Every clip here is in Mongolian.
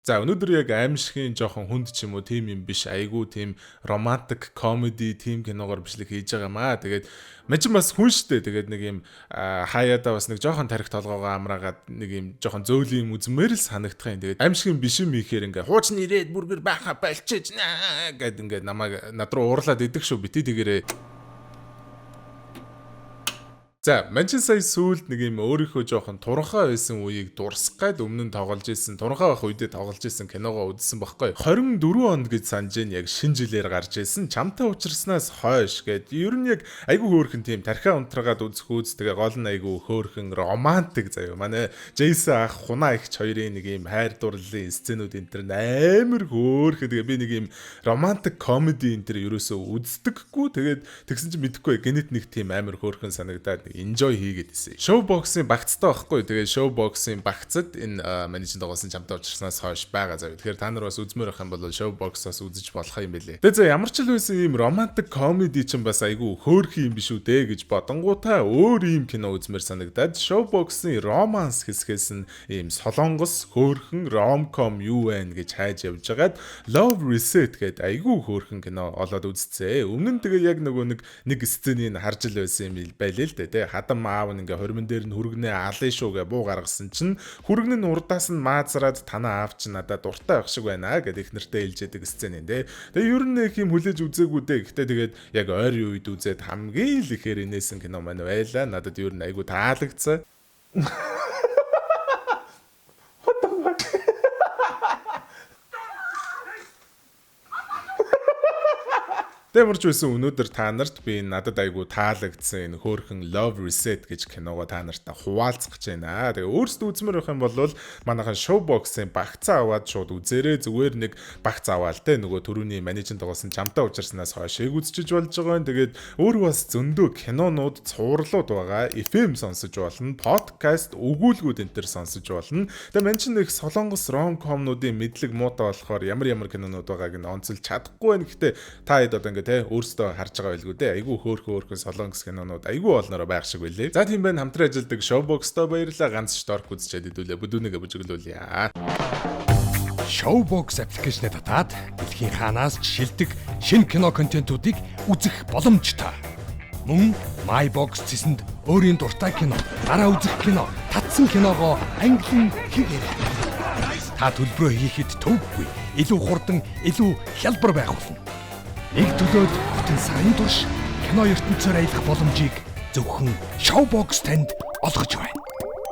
За өнөөдөр яг аимшигын жоохон хүнд ч юм уу тийм юм биш айгүй тийм романтик комеди тийм киногоор бичлэг хийж байгаа маа. Тэгээд мань ч бас хүн штэ. Тэгээд нэг юм хаяада бас нэг жоохон тарих толгоогоо амраагаад нэг юм жоохон зөөлөн юм үзмээр л санагдах юм. Тэгээд аимшигын биш юм ихээр ингээ хуучны ирээд бүргэр байха болчихж наа гэд ингээ намайг над руу уурлаад идэх шүү бити тэгэрээ. За, манчин сая сүүлд нэг юм өөрийнхөө жоохон туранхай байсан үеийг дурсах гээд өмнө нь тоглож исэн, туранхай байх үедээ тоглож исэн киногоо үзсэн байхгүй. 24 онд гэж санаж ийн яг шинэ жилээр гарч исэн. Чамтай уулзснаас хойш гээд ер нь яг айгүй хөөрхөн тийм тархиа унтраагаад үзэх үз тэгээ гол нь айгүй хөөрхөн романтик заяа. Манай Джейсон ах хунаа ихч хоёрын нэг юм хайр дурлалын сценүүд энэ төр амар хөөрхөн. Тэгээ би нэг юм романтик комеди энэ төр ерөөсөө үздэггүй. Тэгээд тэгсэн чинь мэдэхгүй генет нэг тийм амар хөөрхөн санагдаад enjoy хийгээд исэн. Showbox-ийн багцтай байхгүй. Тэгээ Showbox-ийн багцад энэ менежер дагуулсан чамтай уулзснаас хойш байгаа зав. Тэгэхээр та нар бас үзмээр байх юм бол Showbox-аас үзэж болох юм бэлээ. Тэгээ за ямар ч л байсан ийм romantic comedy ч бас айгүй хөөрхөн юм биш үү дээ гэж бодонгуудаа өөр ийм кино үзмээр санагдаад Showbox-ийн romance хэсгээс нь ийм солонгос хөөрхөн rom-com юу вэ гэж хайж явж байгаад Love Reset гэдэг айгүй хөөрхөн кино олоод үзцээ. Өмнө нь тэгээ яг нэг сценыг харж л байсан юм байлээ л дээ. Хадам аав нь ингээ хормон дээр нь хүргэнэ алын шуугээ буу гаргасан чинь хүргэн нь урдаас нь маазраад танаа аав чинь надад дуртай байх шиг байна гэдэг их нэртэй хэлжээдэг сцен юм те. Тэгээ ер нь их юм хүлээж үзээгүй дээ. Гэхдээ тэгээд яг ойрын үед үзээд хамгийн л ихээр инээсэн кино маань байлаа. Надад ер нь айгу таалагдсан. Тэмэрч байсан өнөөдөр та нарт би надад айгу таалагдсан энэ хөөрхөн Love Reset гэж киногоо та нартай хуваалцах гэж байна. Тэгээ өөрсдөө үзмээр байх юм бол манайхан Showbox-ын багцаа аваад шууд үзээрэй. Зүгээр нэг багц аваал те нөгөө төрөний менежер дагуулсан чамтай уулзснаас хойш үзчихэж болж байгаа юм. Тэгээд өөрөө бас зөндөө кинонууд цуурлууд байгаа. FM сонсож болно, подкаст, өгүүлгүүд энэ төр сонсож болно. Тэгээ мань чинь их солонгос rom-комнуудын мэдлэг муутай болохоор ямар кинонууд байгааг нь онцолж чадахгүй байна. Гэхдээ та хэд одоо тэ өөрсдөө харж байгаа байлгүй дээ. Айгүй хөөрхөн солонгос кинонууд айгүй олноороо байх шиг байлээ. За тийм байна. Хамтран ажилладаг Showbox-той баярлалаа. Ганц шторк үзчихэд хэдүүлээ. Бүдүүнийгээ бүжиглүүлье. Showbox аппликейшнээ татаад дэлхийн хаанаас ч шилдэг шинэ кино контентуудыг үзэх боломжтой. Мөн MyBox цэсэнд өөрийн дуртай кино, дараа үзэх кино, татсан киногоо англин хийгээрэй. Та төлбөрөө хийхэд төвгүй, илүү хурдан, илүү хялбар байх болно. Нэг төлөөд бүтэн сарын турш кино ертөнцөөр аялах боломжийг зөвхөн Showbox танд олгож байна.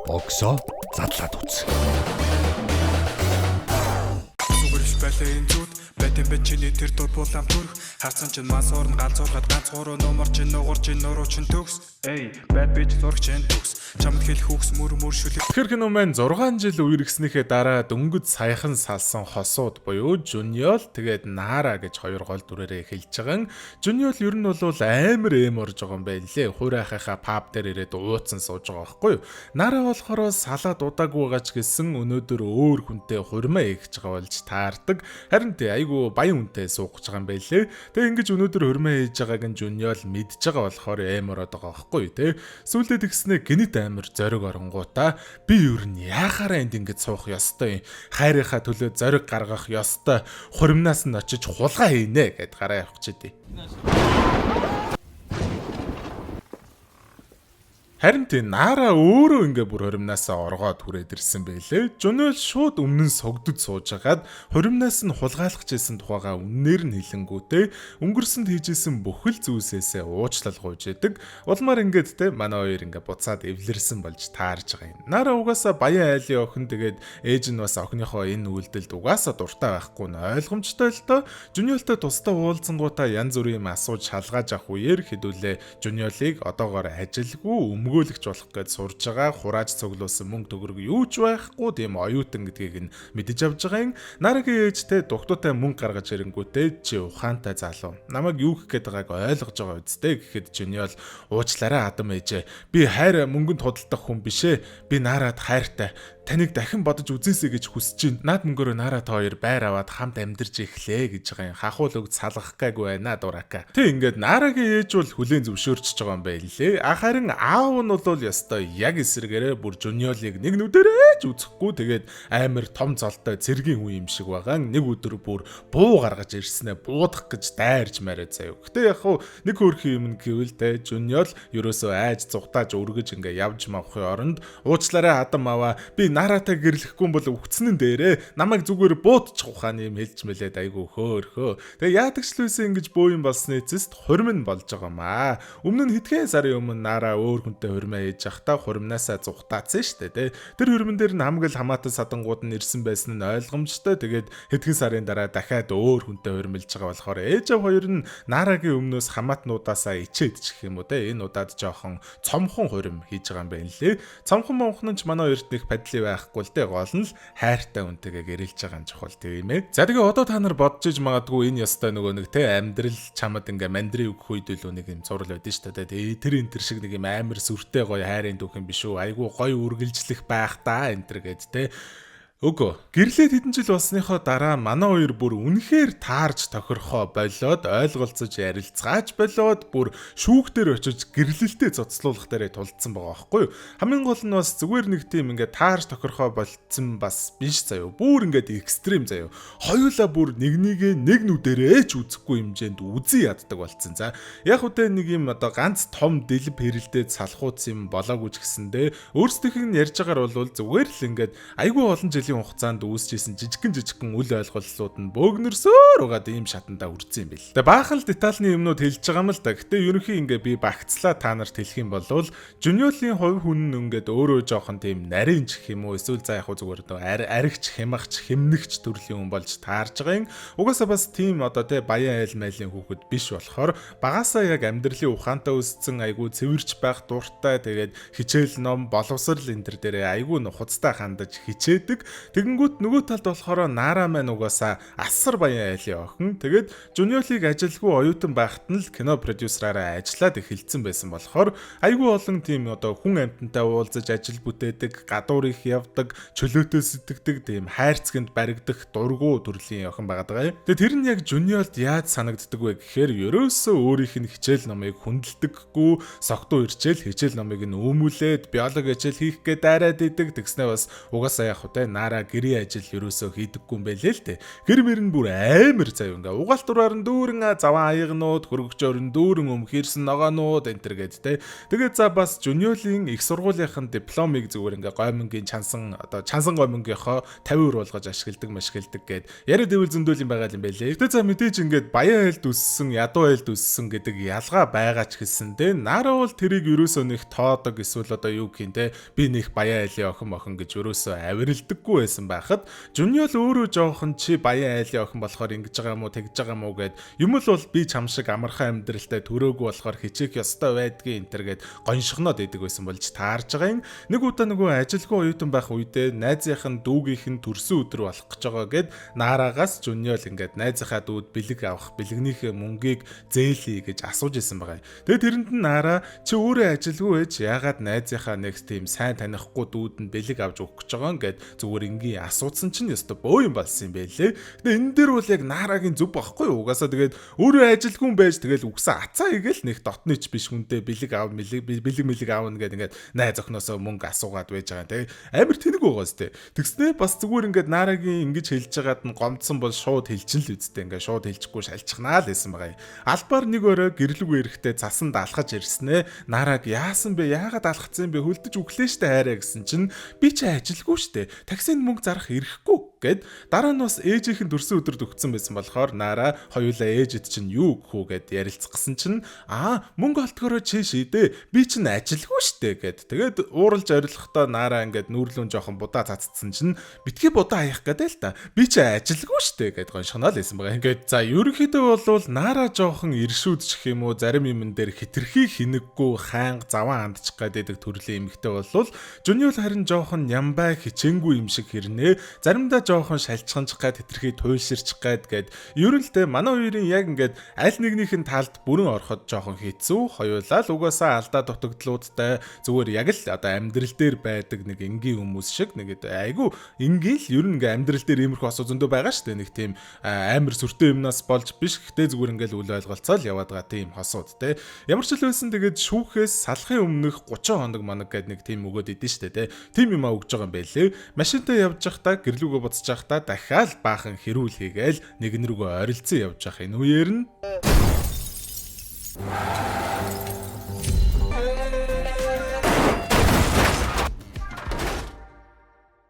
Боксоо задлаад үз. Сүгэрш байлаа энэ зүуд бэтэн бэчний тэр дур булам төрх харцан чин мансуурн галзуурхад ганц гурав номер чин нугур чин нуруу чин төгс эй бад бич зурх чин төгс чамд хэл хүүхс мөр шүлэг. Тэгэхээр кино маань 6 жил үерхснийхээ дараа дөнгөж саяхан салсан хосууд буюу Жуниол тэгээд Нара гэж хоёр гол дүрээрээ эхэлж байгаа. Жуниол ер нь бол амар орж байгаа юм байна лээ. Хуурайхаа паб дээр ирээд ууцсан сууж байгаа байхгүй юу. Нара болохоор салаад удаагүй байгаа ч гэсэн өнөөдөр өөр хүнтэй хурмаа ихж байгаа болж таардаг. Харин тэ айгу баян хүнтэй суугч байгаа юм байлээ. Тэгээ ингэж өнөөдөр хурмаа хийж байгааг нь Жуниол мэдж байгаа болохоор ороод байгаа байхгүй юу те. Сүүлдээ тэгснэ гинэт амар зориг оронгуудаа би ер нь яахаараа энд ингэж суух ёстой юм. Хайрынхаа төлөө зориг гаргах ёстой. Хуримнаас нь очиж хулгай хийнэ гэд гараа явах чидэв. Харин тэ Нара өөрөө ингээ бүр хуримнаасаа оргоод хүрээд ирсэн байлээ. Жуниол шууд өмнө нь согдод суужгаад хуримнаас нь хулгайлах гэсэн тухайга үннээр нь хэлэнгүүтээ өнгөрсөнд хийжсэн бүхэл зүйлсээсээ уучлал гуйж яадаг. Улмаар ингээд тэ манай хоёр ингээ буцаад эвлэрсэн болж таарж байгаа юм. Нара угаасаа баян айлын охин тэгээд ээж нь бас охиныхоо энэ үйлдэлд угаасаа дуртай байхгүй нь ойлгомжтой л доо. Жуниолтой тусдаа уулзсангуудаа янз бүрийн асууж шалгааж авах үеэр хэдүүлээ Жуниолыг одоогоор ажилгүй өмгөөлөгч болох гэж сурж байгаа. Хурааж цуглуулсан мөнгө төгрөг юу ч байхгүй тийм оюутан гэдгийг нь мэдэж авж байгаа юм. Нарагийн ээжтэй дугтуутай мөнгө гаргаж ирэнгүүтээ чи ухаантай залуу. Намайг юу гэх гээд байгааг ойлгож байгаа үсттэй гэхэд Жуниол уучлаарай Адам ээжээ. Би хайр мөнгөнд худалдах хүн бишээ. Би Нарад хайртай. таныг дахин бодож үзээсэй гэж хүсэж байна. Наад мөнгөөрөө Нара та хоёр байр аваад хамт амьдарч эхлэе гэж байгаа юм. Хахуул үг салгах гээгүй байна дурака. Тэг ингээд Нарагийн ээж бол хүлээн зөвшөөрч байгаа юм байлээ. Харин аав нь бол ёстой яг эсрэгээрээ бүр Жуниолыг нэг нүдэрэж үзэхгүй тэгээд амар том золтой цэргийн хүн юм шиг байгаа. Нэг өдөр бүр буу гаргаж ирснээр буудах гэж дайрж мараад заяа. Гэтэ яг хуу нэг хөрхи юм гэвэл те Жуниол ерөөсөө айж зүгтааж өргөж ингээ явж мавхын оронд уучлаарай Адам аваа би Наратай гэрлэхгүй бол өгцнэн дээрээ намайг зүгээр буутчих ухааны юм хэлж мэлээд айгу хөөхөө. Тэгээ яадаг ч лүйсээ ингэж бөө юм болсны эцэст хурим нь болж байгаа маа. Өмнө нь хэдхэн сарын өмнө Нара өөр хүнтэй хурмаа ээж явахдаа хуримнасаа зүгтаацсан штэ те. Тэр хурмын дээр нь хамгаал хамаатан садангууд нь ирсэн байсан нь ойлгомжтой. Тэгээд хэдхэн сарын дараа дахиад өөр хүнтэй хурмилж байгаа болохоор ээж аваа хоёр нь Нарагийн өмнөөс хамаатнуудаасаа ичээд ч гэх юм уу те. Энэ удаад жоохон цомхон хурим хийж байгаа юм байна лээ. Цомхон монхон ч манай хоёрт нэг падли байхгүй л те. Гол нь л хайртай үнтэйгээ гэрэлж байгаа юм чухал тийм ээ. За тэгээ одоо та нар бодож иж магадгүй энэ ёстой нөгөө нэг те амьдрал чамд ингээ мандрын өгөх үед л нэг юм зурл байдэн шүү дээ. Тэгээ тэр энэ төр шиг нэг юм амар сүртэй гоё хайрын дүүх юм биш үү? Айгу гоё үргэлжлэх байх та энэ төр гэд те. Үгүй. Гэрлээд хэдэн жил болсныхоо дараа манай хоёр бүр үнэхээр таарж тохирхоо болоод ойлголцож ярилцгааж болоод бүр шүүхтэр очиж гэрлэлтэд цоцлуулах дээрээ тулдсан байгаа байхгүй юу? Хамгийн гол нь бас зүгээр нэг тийм ингээд таарж тохирхоо болцсон бас биш заяо. Бүр ингээд экстрим заяо. Хоёулаа бүр нэгнийгээ нэг нүдэрээ ч үзэхгүй хэмжээнд үзий яддаг болцсон. За яг үдэ нэг юм одоо ганц том дэлб хэрэлдээд салхууц юм болоогүй ч гэсэндээ өөрсдийнх нь ярьж байгаагаар бол зүгээр л ингээд айгүй олон жил хугацаанд үүсчихсэн жижигхэн үл ойлголцлууд нь бөөгнөрсөөр угаад ийм шатандаа хүрсэн юм бэл. Тэгээ баахан л детальны юмнууд хэлж байгаа юм л да. Гэтэ ерөнхий ингээ би багцлаа та нарт хэлэх юм бол Жуниолийн хувь хүн ингээд өөрөө жоохон тийм нарийн ч гэх юм уу эсвэл за яг зүгээр дөө аригч хямагч хэмнэгч төрлийн хүн болж таарж байгаа юм. Угаасаа бас тийм одоо те баян айл майлын хүүхэд биш болохоор багасаа яг амьдралын ухаантай өссөн айгүй цэвэрч байх дуртай тэгээд хичээл ном боловсрал энэ төр дээрээ айгүй нухацтай хандаж хичээдэг. Тэгэнгүүт нөгөө талд болохоор Нара маань угаасаа асар баян айлын охин. Тэгээд Жуниолыг ажилгүй оюутан байхад нь л кино продюсераараа ажиллаад эхэлсэн байсан болохоор айгүй олон тийм одоо хүн амьтантай уулзаж ажил бүтээдэг, гадуур их явдаг, чөлөөтэй сэтгэдэг тийм хайрцагт баригдах дургу төрлийн охин байгаа юм. Тэгээд тэр нь яг Жуниолд яаж санагддаг вэ гэхээр ерөөсөө өөрийнх нь хичээл номыг хүндэлдэггүй, согтуу ирчээл хичээл номыг нь өмүүлээд биологи хичээл хийх гээд дайраад идэг. Тэгснээ бас угаасаа яг хөтэй Нара гэрийн ажил ерөөсөө хийдэггүй юм байлээ л дээ. Гэр мөр нь бүр амар зав ингээ угаалт дураар нь дүүрэн заван аягнууд, хөргөчөөр нь дүүрэн өмхирсэн ногоонууд энэ төр гээд те. Тэгээд за бас Жуниолийн их сургуулийнхын дипломыг зүгээр ингээ гоймонгийн чансан гоймонгийнхоо 50% болгож ашигладаг гээд яриад ивэл зөндөл юм байгаа юм байлээ. Гэтэ за мэдээж ингээд баян айлд үссэн, ядуу айлд үссэн гэдэг ялгаа байгаа ч гэсэн те. Нара бол тэрийг ерөөсөө нэг тоодог эсвэл одоо юу гэх юм те. Би нэг баян айлын охин гэж ерөөсөө авиралдаггүй байсан байхад Жуниол өөрөө жоохон чи баян айлын охин болохоор ингэж байгаа юм уу тэгж байгаа юм уу гэд юм л бол би чам шиг амархан амьдралтай төрөөгүй болохоор хичээх ёстой байдгийн энэ төр гэд гоншихноод идэг байсан болж таарж байгаа юм. Нэг удаа нөгөө ажилгүй оюутан байх үедээ найзынх нь дүүгийнх нь төрсөн өдөр болох гэж байгаа гэд Нарагаас Жуниол ингээд найзынхаа дүүд бэлэг авах бэлгнийхээ мөнгийг зээлий гэж асууж исэн байгаа. Тэгээд тэрэнд нь Нара чи өөрөө ажилгүй ээж яагаад найзынхаа нэг тийм сайн танихгүй дүүд нь бэлэг авч өгөх гэж байгаа гэд зүгээр ингийн асуусан чинь ёстой бөө юм болсон юм байлээ. Тэгээ энэ дээр бол яг Нарагийн зүв байхгүй юу? Угаасаа тэгээд өөрөө ажилгүй байж тэгэл үгсэн ацаа игээл нэг дотныч биш хүнтэй бэлэг аавна гэдэг ингээд найз охноосоо мөнгө асуугаад байж байгаа. Тэгээ амар тэнэг байгаа сте. Тэгснээ бас зүгээр ингээд Нарагийн ингэж хэлж байгаад нь гомдсон бол шууд хэлчин л үсттэй ингээд шууд хэлчихгүй шалчихнаа л байсан байгаа юм. Албаар нэг өрөө гэрлүг эрэхтэй цасанд алхаж ирснээ Нараг яасан бэ? Яагаад алхацсан бэ? Хөлдөж өглөө штэ хайраа гэсэн чинь би чи ажилгүй штэ. Таксинд мөнгө зарах ирэхгүй гэд дараа нь бас ээжийнхэн төрсөн өдрөд өгсөн байсан болохоор Нара хоёулаа ээжэд чинь юу өгөх үү гэд ярилцсан чинь мөнгө олдгороо чи шийдэ би чинь ажилгүй штэ гэд тэгээд ууралж орилохдоо Нара ингээд нүүрлүүн жоохон будаа цацсан чинь битгий будаа хаях гэдэг л та би чи ажилгүй штэ гэд гоншгоноо л байсан байгаа. Ингээд за ерөнхийдөө бол Нара жоохон иршүүдчих юм уу зарим юмн дээр хитрхи хинэггүй хаанг заван хандчих гэдэг төрлийн эмэгтэй болвол Жуниол харин жоохон нямбай хичээнгүй юм шиг хэрнээ заримдаа жоохон шалчханчих гээд хэтэрхий туйлширчих гээд ер нь л те манай хоёрын яг ингээд аль нэгнийхэн талд бүрэн ороход жоохон хэцүү. Хоёулаа л угаасаа алдаа дутагдлуудтай зүгээр яг л одоо амьдрал дээр байдаг нэг энгийн хүмүүс шиг нэг айгу энгийн л ер нь ингээ амьдрал дээр иймэрхүү осоо зөндөө байгаа шүү дээ. Нэг тийм амар сүртэй юмнаас болж биш. Гэтэ зүгээр ингээл үл ойлголцоол яваад байгаа тийм хосууд те. Ямар ч л байсан тэгээд шүүхээс салахын өмнөх 30 хоног манаг гэдэг нэг тийм өгөөд идэв штэ те. Тим юм өгж байгаа юм байлээ. Машинтай явж байхдаа гэрлүүгөө буцаж байхдаа дахиад баахан хэрүүл хийгээл нэгэн рүүгөө ойролцсон явж явах энэ үеэр нь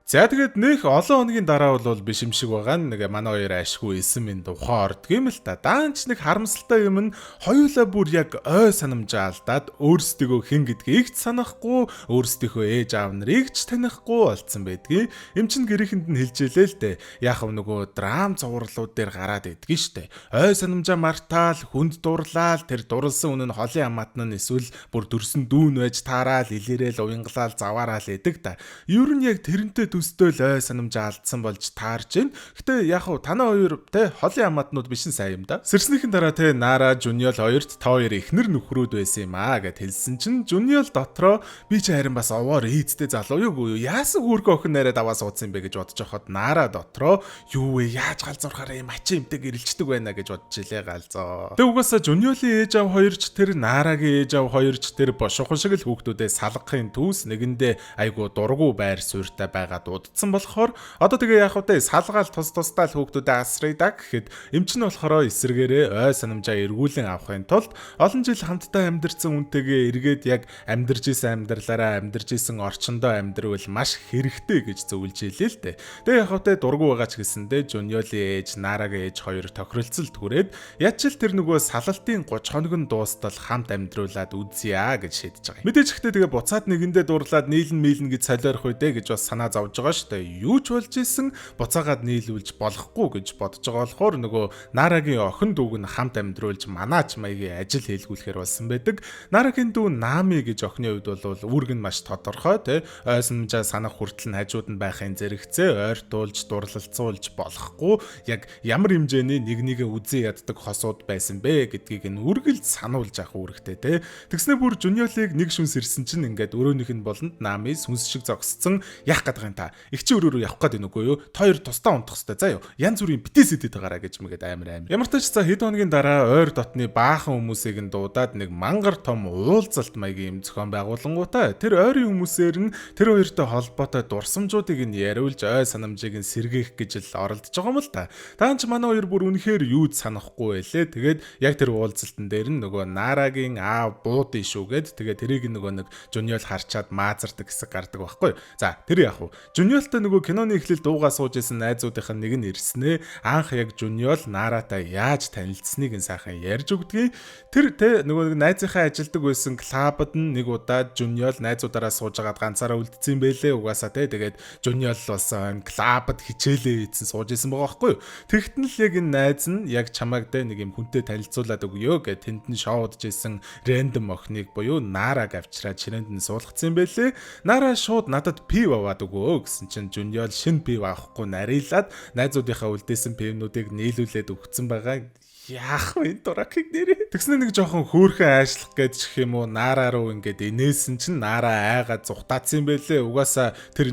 за тэгээд нөх олон хоногийн дараа бол биш юм шиг байгаа нэг манай хоёр ашгүй эсэн минь тухай ордгийм л та. Даанч нэг харамсалтай юм нь хоёулаа бүр яг ой санамжаа алдаад өөрсдийгөө хэн гэдгийг ч санахгүй, өөрсдийнхөө ээж аав нарыг ч танихгүй болцсон байдгийг. Эм чин гэрээхэнд нь хэлжээлээ л дээ. Яг нөгөө драм зурлууд дээр гараад идэгэн штэ. Ой санамжаа мартаал, хүнд дурлаал, тэр дурлсан үнэн холын амаатн нь эсвэл бүр дөрсөн дүүн байж таараал, илэрэл, уянгалал, заваараал идэг та. Ер нь яг тэрнтэй төсtöөл ой санамжаа алдсан болж таарж байна. Гэтэ яг хуу танаа хоёр те холын амаатнууд бишэн сайн юм да. Сэрснийхэн дараа те Нара Жуниол хоёрт та хоёр эхнэр нөхрүүд байсан юм аа гэд хэлсэн чинь Жуниол дотроо би ч харин бас овоор ийцтэй залуу юу яасан хүүргөө охин нараад аваа суудсан юм бэ гэж бодож хахад Нара дотроо юу вэ яаж галзуурахаараа юм ачи юмтэй гэрэлчдэг байна гэж бодож илээ галзоо. Тэг угаасаа Жуниолын ээж аав хоёрч тэр Нарагийн ээж аав хоёрч тэр бошохон шиг л хүүхдүүдээ салгахын түүс нэгэндээ айгу дургу байр суурьтай байгаа удцсан болохоор одоо тэгээ яг хөтэ салгаал тусдаа л хүүхдүүдэд асрая да гэхэд эмч нь болохоор эсэргээрээ ой санамжаа эргүүлэн авахын тулд олон жил хамтдаа амьдарсан үнтэйгээ эргээд яг амьдарч исэн амьдралаараа амьдарч исэн орчиндөө амьдрал маш хэрэгтэй гэж зөвлөж илээ л дээ. Тэгээ яг хөтэ дургу байгаа ч гэсэндээ Жуниолын ээж Нарагийн ээж хоёр тохиролцолд хүрээд яд ч тэр нөгөө салалтын 30 хоног нь дуустал хамт амьдруулад үзье гэж шийдэж байгаа. Мэдээж ихтэй тэгээ буцаад нэгэндээ дурлаад нийлэн гэж солиорох үедээ гэж бас санаа зовж байгаа шүү дээ. Юу ч болж исэн буцаагаад нийлүүлж болохгүй гэж бодож байгаа болохоор нөгөө Нарагийн охин дүүг нь хамт амьдруулж манаач маягийн ажил хийлгүүлэхээр болсон байдаг. Нарагийн дүү Нами гэж охины хувьд бол үүрэг нь маш тодорхой те ой санамжаа санах хүртэл нь хажууд нь байхын зэрэгцээ ойртуулж дурлалцуулж болохгүй яг ямар хэмжээний нэгнийгээ үзэн яддаг хосууд байсан бэ гэдгийг нь үргэлж сануулж авах үүрэгтэй те. Тэгснэ бүр Жуниолыг нэг шүнс ирсэн чинь ингээд өрөөнийх нь болонд Нами сүнс шиг зогсцсон яах гэдэг юм та. Их чи өрөөрөө явах гээд байна үгүй юу? Та хоёр тусдаа унтах хэрэгтэй. За юу. Янз бүрийн битээс идэт байгаараа гэж мэгээд амар. Ямар ч тач за хэд хоногийн дараа ойр дотны баахан хүмүүсийг нь дуудаад нэг мангар том уулзалт маягийн юм зохион байгуулангуудаа тэр ойрын хүмүүсээр нь тэр хоёртой холбоотой дурсамжуудыг нь яриулж ой санамжийг нь сэргээх гэж л оролдож байгаа юм л та. Таанч манай хоёр бүр үнэхээр юу ч санахгүй байлээ. Тэгээд яг тэр уулзалтан дээр нь нөгөө Нарагийн аав буудын шүүгээд тэгээд тэрийг нөгөө нэг Жуниол харчаад маазардаг хэсэг гардаг байхгүй. За тэр яг уу Жуниолтой нөгөө киноны эхлэл дуугаа сууж исэн найзуудынх нь нэг нь ирснээ анх яг Жуниол Наратай яаж танилцсныг нь сайхан ярьж өгдгийг тэр тэ нөгөө найзынхаа ажилдаг байсан клабад нэг удаа Жуниол найзуудаараа суужгаад ганцаараа үлдсэн юм байлээ угаасаа тэ тэгээд Жуниол болсон клабад хичээлээ хийсэн сууж исэн байгаа байхгүй юу. Тэгтэн л яг энэ найз нь яг чамайг тэ нэг юм хүнтэй танилцуулаад өгөө гэд тэнд нь шоудж исэн рэндом охиныг буюу Нараг авчираад ширээнд нь суулгацсан юм байлээ. Нара шууд надад пив аваад өгөө гэсэн чинь Жуниол шинэ пив авахгүй нарилаад найзуудынхаа үлдээсэн пивнүүдийг нийлүүлээд өгсөн байгаа. Яах вэ дуракийг нэрээ. Тэгснэ нэг жоохон хөөрхөн аашлах гэж чих юм уу Нара руу ингээд инээсэн чинь Нара айгаад зүхтаацсан юм байлээ. Угаасаа тэр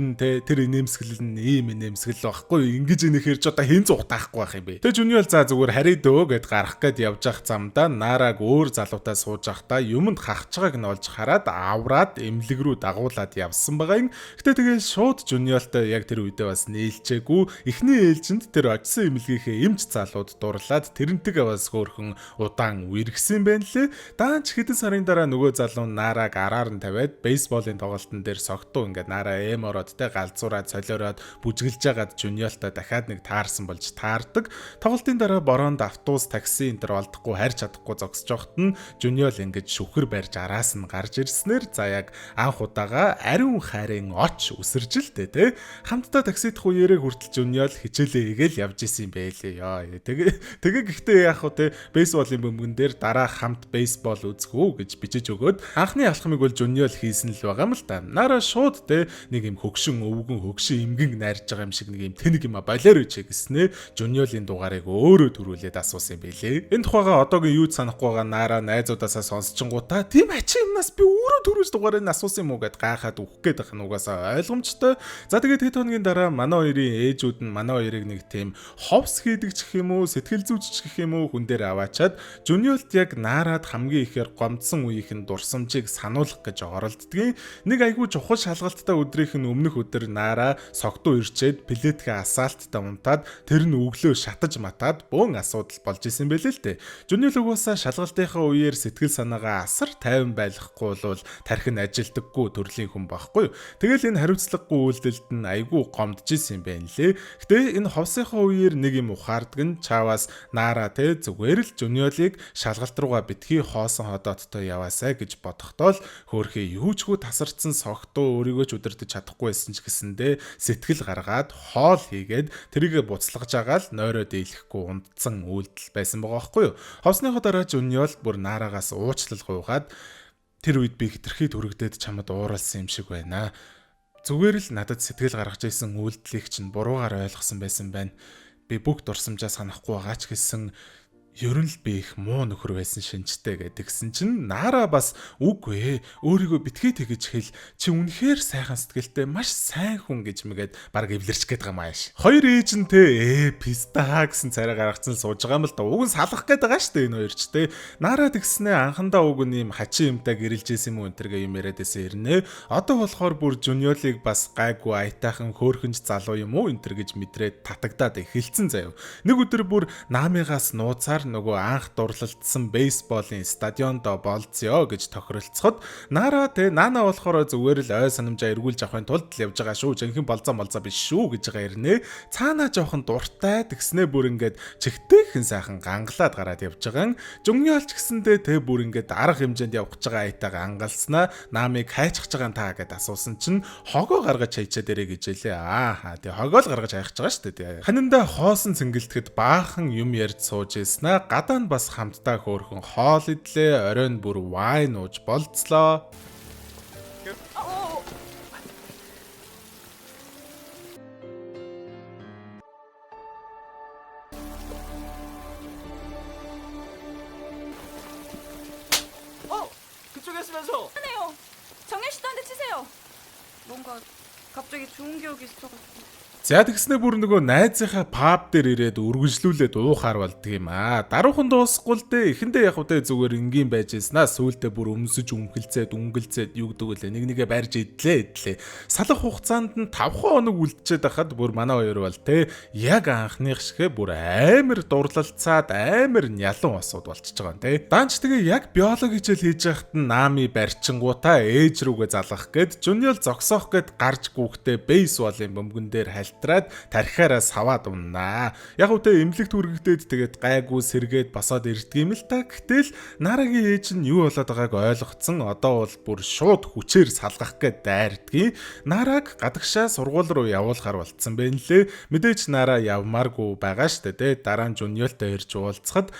инээмсгэл нь ийм инээмсгэл байхгүй. Ингэж инэхээр ч одоо хэн зүхтаахгүй байх юм бэ. Тэг Жуниол за зүгээр харий дөө гэд гарах гээд явж ах замдаа Нараг өөр залуутай сууж ахтаа юмд хахж байгааг нь олж хараад авраад эмнэлэг рүү дагуулад явсан байгаа юм. Гэтэ тэгээ шууд Жуниолтой яг тэр үедээ бас нийлчээгүй. Эхний ээлжинд тэр очисон эмнэлгийнхээ эмч залууд дурлаад тэрнтэйгээ бас хөөрхөн удаан үерхсэн байна лээ. Даанч хэдэн сарын дараа нөгөө залуу Нараг араар нь тавиад бейсболын тоглолтын дээр согтуу ингээд Нара эмородтэй галзуураад солиороод бүжгэлж байгаад Жуниолтой дахиад нэг таарсан болж таардаг. Тоглолтын дараа бороонд автобус, такси энэ төр олдохгүй харьж чадахгүй зогсож байхад нь Жуниол ингээд шүхэр барьж араас нь гарч ирснээр за яг анх удаага ариун хайрын оч үсэржилтэй те. Хамтдаа такси дах үеэрээ хүртэл Жуниол хичээлээ хийгээл явж исэн юм байлээ ёо. Тэгээ гэхдээ яг яах вэ те бейсболын бөмбөгөн дээр дараа хамт бейсбол үзэх үү гэж бичиж өгөөд анхны алхмыг бол Жуниол хийсэн л байгаа юм л да. Нара шууд те нэг юм хөгшин өвгөн хөгшин эмгэн найрж байгаа юм шиг нэг юм тэнэг юм болоор үчээ гэснээ Жуниолын дугаарыг өөрөө төрүүлээд асуусан юм билээ. Энэ тухайга одоогийн юу санахгүй байгаа Нара найзуудаасаа сонсчингуудаа тийм ачи юмнаас би өөрөө төрүүлж дугаарыг асуусан юм уу гэд гайхаад үхэх гээд байх нь угаасаа ойлгомжтой. За тэгээд хэд хоногийн дараа манай хоёрын ээжүүд нь манай хоёрыг нэг тийм ховс хийдэг ч гэх юм уу сэтгэл зүйч гэх юм уу хүн дээр аваачаад Жуниолт яг Нарад хамгийн ихээр гомдсон үеийнх нь дурсамжийг сануулгах гэж оролддгийн. Нэг айгүй чухал шалгалттай өдрийнх нь өмнөх өдөр Нара согтуу ирчээд плетгээ асаалттай унтаад тэр нь өглөө шатаж матаад бөөн асуудал болж исэн байлээ л дээ. Жуниол угаасаа шалгалтынхаа үеэр сэтгэл санаагаа асар тайван байлгахгүй бол тархин ажилдаггүй төрлийн хүн байхгүй юу. Тэгэл энэ хариуцлагагүй үйлдэлд нь айгүй гомдж исэн юм байна лээ. Гэтэ энэ ховсынхаа үеэр нэг юм ухаардаг нь чаваас Нара те зүгээр л Жуниолыг шалгалт руугаа битгий хоосон ходоодтой яваасай гэж бодохдоо л хөөхөө юучгүй тасарцсан согтуу өөрийгөө ч удирдах чадахгүй байсан ч гэсэндээ сэтгэл гаргаад хоол хийгээд тэрийгэ буцлагж байгаа л нойроо дийлэхгүй унтсан үйлдэл байсан байгаа байхгүй юу. Ховсныхоо дараа Жуниол бүр Нарагаас уучлал гуйгаад тэр үед би хитрхий төрөгдөд чамд ууралсан юм шиг байна. Зүгээр л надад сэтгэл гаргаж ирсэн үйлдэлийг чинь буруугаар ойлгосон байсан байна. Би бүх дурсамжаа санахгүй байгаа ч гэсэн ер нь л би их муу нөхөр байсан шинжтэй гэдгсэн чинь Нара бас үгүй өөрийгөө битгий тэгэж хэл чи үнэхээр сайхан сэтгэлтэй маш сайн хүн гэж мэгээд баг эвлэрч гээд байгаа мааш. Хоёр ээж нь те писта гэсэн царай гаргацсан сууж байгаа юм л да. Уг нь салах гээд байгаа штэ энэ хоёр ч те. Нара тэгснээ анхандаа уг нь юм хачин юмтай гэрэлж исэн юм уу энтергээ юм яриад байсан ирнэ. Одоо болохоор бүр Жуниолыг бас гайгүй аятайхан хөөхөнж залуу юм уу энтер гэж мэдрээд татагдаад эхэлсэн заяа. Нэг өдөр бүр Намигаас нууцаар нөгөө анх дурлалдсан бейсболын стадиондо болцё гэж тохиролцоход Нара те Нана болохоор зүгээр л ой санамжаа эргүүлж авахын тулд л явж байгаа шүү. Жинхэнэ болцоо биш шүү гэж байгаа ирнэ. Цаанаа жоохон дуртай тэгснээ бүр ингээд чигтэйхэн сайхан гангалаад гараад явж байгаа. Жуниолч гэсэндээ те бүр ингээд арга хэмжээнд явах гэж байгаа аятайгаа ангалснаа Намыг хайчж байгаа та гэд асуусан чинь хогоо гаргаж хайчаад ирээ гэж хэлээ. Аа те хогоо л гаргаж хайх гэж байгаа шүү дээ. Ханиндаа хоосон цэнгэлдэхэд баахан юм ярьж сууж ийснэ. Гадаа нь бас хамтдаа хөөрхөн хоол идлээ, оройн бүр вайн ууж болцлоо. 그쪽이었으면서. 하네요. 정현 씨도 한 대 치세요. 뭔가 갑자기 좋은 기억이 있어가지고. За тэгснэ бүр нөгөө найзынхаа паб дээр ирээд үргэлжлүүлээд уухаар болдго юм аа. Даруухан дуусахгүй л дээ. Эхэндээ яг үдэ зүгээр энгийн байж яснаа. Сүүлдээ бүр өмсөж өнгөлцээд юу гэдэг вэ? Нэг нэгэ барьж идлээ. Салах хугацаанд нь 5 хоног үлдчихэд байхад бүр манай хоёр бол те яг анхных шигэ бүр амар дурлалцаад амар нялан осууд болчихж байгаа юм те. Даанч тэгээ яг биологи хичээл хийж байхад нь Нами барьчингуудаа ээж рүүгээ залгах гээд Жуниол зогсоох гээд гарч гүөхтэй бейсболын бөмбөгөн дээр траад тархиараа саваад уннаа. Яг үтэй эмнэлэгт хүрэгдээд тэгээд гайгүй сэргээд босоод ирдэг юм л та. Гэтэл Нарагийн ээж нь юу болоод байгааг ойлгоцсон. Одоо бол бүр шууд хүчээр салгах гээд дайрдгийг. Нараг гадагшаа сургууль руу явуулахар болцсон байна лээ. Мэдээж Нара явмааргүй байгаа штэ тэ. Дараа нь Жуниолтой ирж уулзахад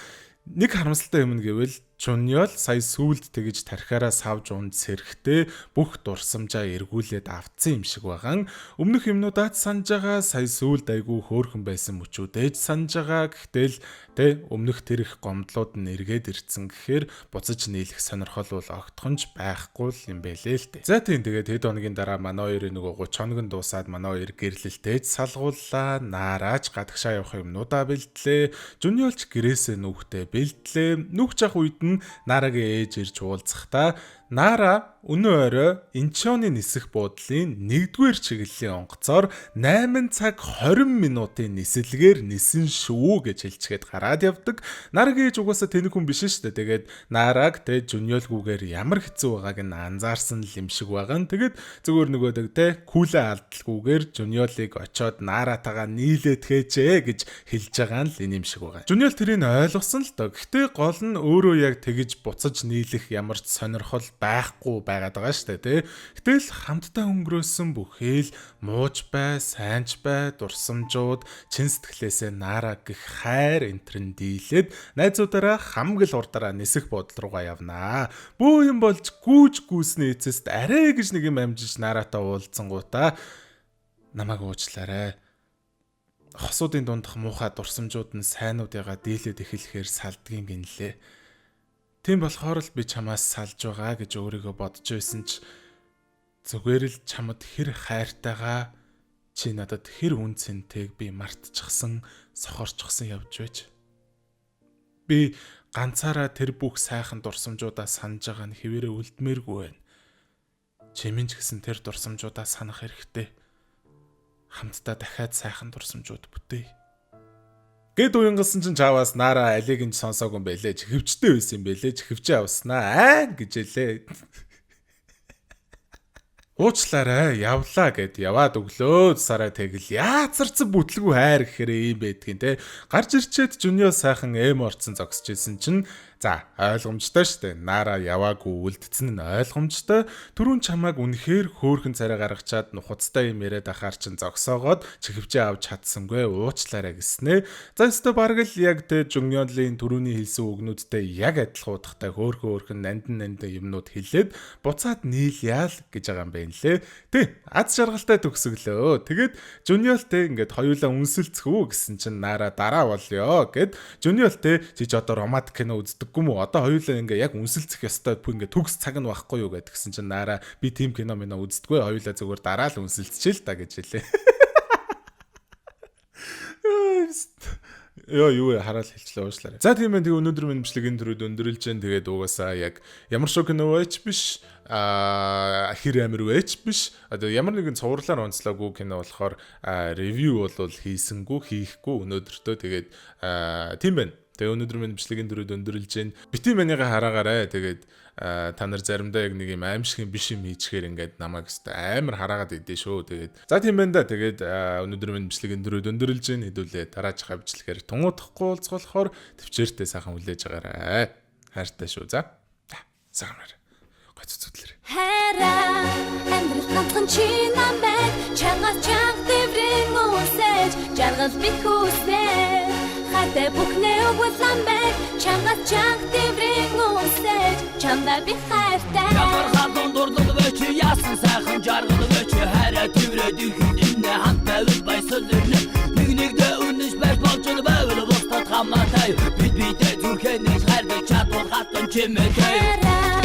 нэг харамсалтай юм гэвэл Жуниол сая сүулд тэгж тархиараа савж унд сэрхтээ бүх дурсамжаа эргүүлээд автсан юм шиг байгаа. Өмнөх юмнуудад санаж байгаа сая сүулд айгүй хөөрхөн байсан мөчүүдээж санаж байгаа. Гэтэл тэ өмнөх тэр их гомдлууд нь эргээд ирцэн гэхээр буцаж нийлэх сонирхол бол огтхонч байхгүй юм байлээ л дээ. За тийм тэгээд хэд хоногийн дараа манай хоёрын нөгөө 30 хоног нь дуусаад манай хоёр гэрлэлтээж салгууллаа. Наарааж гадагшаа явах юмнуудаа бэлтлээ. Жуниолч гэрээсээ нүхтэй бэлтлээ. Нүхч ах үед Нарагийн ээж ирж уулзахдаа Нара өнөө орой Инчоны нисэх буудлын 1-р чиглэлийн онгоцоор 8 цаг 20 минутын нисэлгээр нисэн шүү гэж хэлчихэд гараад явдаг. Нарагийн ээж угаасаа тэнэг хүн биш шүү дээ. Тэгээд Нараг тэ Жуниолгүйгээр ямар хэцүү байгааг нь анзаарсан юм шиг байгаа. Тэгээд зөвөр нөгөөдөг тэ күүлээ алдалгүйгээр Жуниолыг очоод Наратагаа нийлээтгэжээ гэж хэлж байгаа нь л энэ юм шиг байгаа. Жуниол тэрийг ойлгосон л доо. Гэхдээ гол нь өөрөө яг тэгж буцаж нийлэх ямар ч сонирхол байхгүй байгаад байгаа шүү дээ тий. Гэтэл хамтдаа өнгөрөөсөн бүхэл мууж бай, сайнч бай, дурсамжууд, чин сэтгэлээсээ наара гэх хайр энтрэн дийлээд найзуудаараа хамгал урдаараа нисэх бодол руугаа явнаа. Бүү юм болж гүүж гүйсний эцэст арай гэж нэг юм амжиж нааратаа уулзсангуудаа намайг уучлаарай. Хосуудын дундах муухай дурсамжууд нь сайнуудыгаа дийлээд эхлэхээр салдгийн гинлээ. Тийм болохоор л би чамаас салж байгаа гэж өөрийгөө бодож байсан ч зүгээр л чамд хэр хайртайгаа чи надад хэр үн цэнтэйг би мартчихсан, сохорчсон явж байж. Би ганцаараа тэр бүх сайхан дурсамжуудаа санаж байгаа нь хэвээрээ үлдмээргүй байна. Чимэн ч гэсэн тэр дурсамжуудаа санах хэрэгтэй. Хамтдаа дахиад сайхан дурсамжууд бүтээе. Гэт уянгалсан чинь чаваас наара алиг нь сонсоогүй юм байлээ. Чихвчтэй байсан юм байлээ. Чихвчээ авснаа гэж хэлээ. Уучлаарай, явлаа гэд яваад өглөө сараа тэгэл яацарцсан бүтлгүй хайр гэхээр ийм байдгийн те. Гарч ирчээд Жунио сайхан орцсон зогсож исэн чинь за ойлгомжтой штэ. Наара яваагүй үлдсэн нь ойлгомжтой. Түрүүн чамааг үнэхээр хөөхөн царай гаргачаад нухацтай юм яриад ахаар чинь зогсоогоод чихвчээ авч чадсангүй уучлаарай гэснэ. За өстө бараг л яг те Жуниолын түрүүний хэлсэн үгнүүдтэй яг адилхан утгатай хөөхөн нандан юмнууд хэлээд буцаад нийлъя л гэж байгаа юм байна лээ. Тэ аз жаргалтай төгсөглөө. Тэгээд Жуниолтэй ингээд хоёулаа үнсэлцэх үү гэсэн чинь наара дараа болёо гэд Жуниолтэй чи ч одоо романтик кино үздэг юм уу? Одоо хоёулаа ингээ яг үнсэлцэх ёстой ингээ төгс цаг нь байхгүй юу гэдгсэн чинь наара би тим кино минь үздэггүй хоёулаа зүгээр дараа л үнсэлцчихээ л та гэж хэлээ. Юу хараал хэлчлээ уучлаарай. За тийм ээ тэгээ өнөөдөр минь бичлэгийн төрөд өндөрлж जैन тэгээд угаасаа яг ямар шоу кино байж биш хэр амир байж биш одоо ямар нэгэн цувралаар онцлоогүй кино болохоор ревю бол хийсэнгүү хийхгүй өнөөдөртөө тэгээд тийм байна. Тэгээ өнөөдөр минь бичлэгийн төрөд өндөрлж जैन бити манийга хараагаарай. Тэгээд та нар заримдаа яг нэг юм аимшиг биш юм хийчихээр ингээд намайг амар хараагаад идэв шүү. Тэгээд за тийм байна да. Тэгээд өнөөдөр минь бичлэгийн төрөд өндөрлж जैन хэдүүлээ дараачих бичлэгээр тунгуудахгүй уулзгуулахаар төвчээртэй сайхан хүлээж агаарай. Хайртай шүү. За. Саамаар. Гоццудлэр. Хайраа амьдрал хатхан чинамбай чангас чанг дэврэн үсэж жаргал би хүснэ. Хайртай бүхнээ өгүүлэмбай чангас чанг дэврэн үсэж чамда би хайртай. Ямар хатан дурлал веч яасан сайхан жаргал веч хайраа төврөд ихэнэ хамтаа байсалэрнэ. Нэгнэгдээ үнэж байж болж байвал бостат хамаатай бид бидээ зүрхэнэ хайртай чадвар хатан чимээтэй.